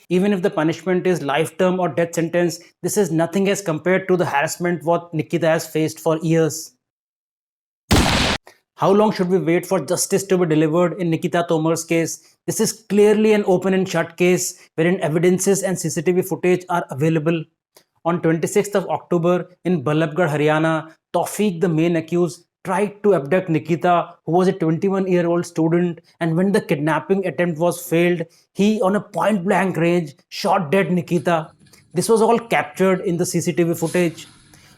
Even if the punishment is life term or death sentence, this is nothing as compared to the harassment what Nikita has faced for years. How long should we wait for justice to be delivered in Nikita Tomar's case? This is clearly an open and shut case wherein evidences and CCTV footage are available. On 26th of October in Ballabgarh, Haryana, Tawfiq, the main accused, tried to abduct Nikita, who was a 21-year-old student, and when the kidnapping attempt was failed, he, on a point-blank range, shot dead Nikita. This was all captured in the CCTV footage.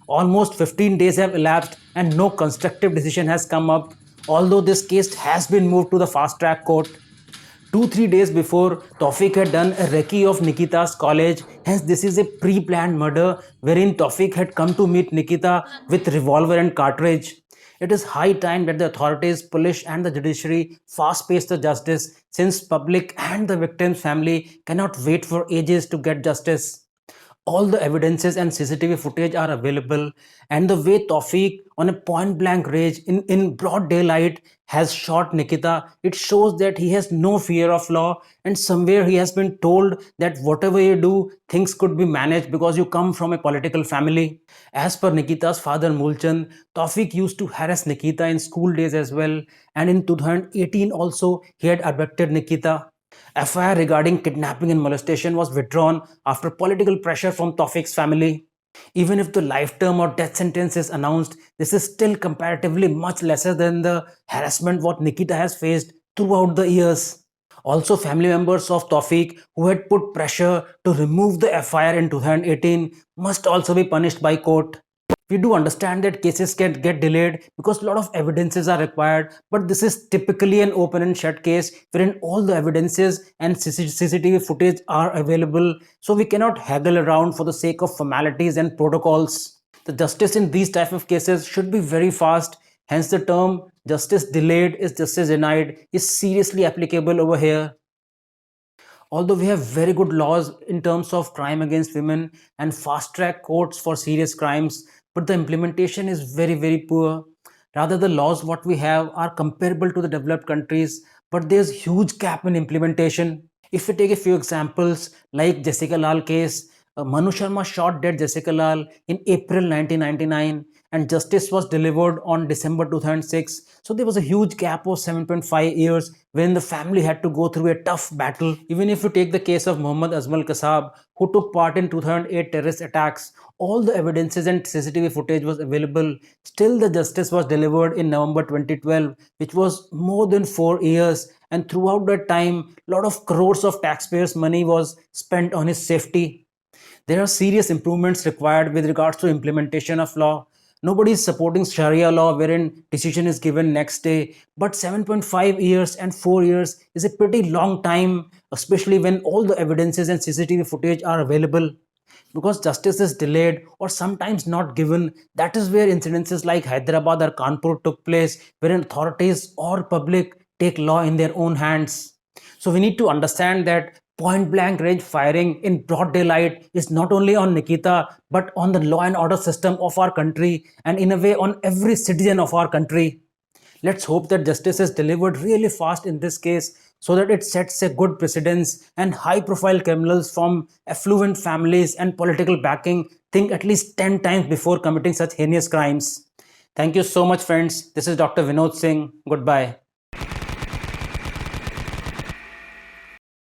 Almost 15 days have elapsed and no constructive decision has come up, although this case has been moved to the fast track court. 2-3 days before, Tawfiq had done a recce of Nikita's college, hence this is a pre-planned murder wherein Tawfiq had come to meet Nikita with revolver and cartridge. It is high time that the authorities, police and the judiciary fast-pace the justice, since public and the victim's family cannot wait for ages to get justice. All the evidences and CCTV footage are available, and the way Tawfiq, on a point blank range in broad daylight, has shot Nikita, it shows that he has no fear of law, and somewhere he has been told that whatever you do, things could be managed because you come from a political family. As per Nikita's father Mulchand, Tawfiq used to harass Nikita in school days as well, and in 2018 also he had abducted Nikita. FIR regarding kidnapping and molestation was withdrawn after political pressure from Tawfiq's family. Even if the life term or death sentence is announced, this is still comparatively much lesser than the harassment what Nikita has faced throughout the years. Also, family members of Tawfiq who had put pressure to remove the FIR in 2018 must also be punished by court. We do understand that cases can get delayed because a lot of evidences are required, but this is typically an open and shut case wherein all the evidences and CCTV footage are available, so we cannot haggle around for the sake of formalities and protocols. The justice in these type of cases should be very fast, hence the term justice delayed is justice denied is seriously applicable over here. Although we have very good laws in terms of crime against women and fast track courts for serious crimes, but the implementation is very poor. Rather, the laws what we have are comparable to the developed countries, but there's huge gap in implementation. If we take a few examples like Jessica Lal case, Manu Sharma shot dead Jessica Lal in April 1999 and justice was delivered on December 2006. So there was a huge gap of 7.5 years when the family had to go through a tough battle. Even if you take the case of Mohammad Azmal Kasab, who took part in 2008 terrorist attacks, all the evidences and CCTV footage was available. Still, the justice was delivered in November 2012, which was more than 4 years. And throughout that time, a lot of crores of taxpayers' money was spent on his safety. There are serious improvements required with regards to implementation of law. Nobody is supporting Sharia law wherein decision is given next day. But 7.5 years and 4 years is a pretty long time, especially when all the evidences and CCTV footage are available. Because justice is delayed or sometimes not given, that is where incidences like Hyderabad or Kanpur took place, wherein authorities or public take law in their own hands. So we need to understand that point blank range firing in broad daylight is not only on Nikita but on the law and order system of our country, and in a way on every citizen of our country. Let's hope that justice is delivered really fast in this case so that it sets a good precedence and high profile criminals from affluent families and political backing think at least 10 times before committing such heinous crimes. Thank you so much, friends. This is Dr. Vinod Singh. Goodbye.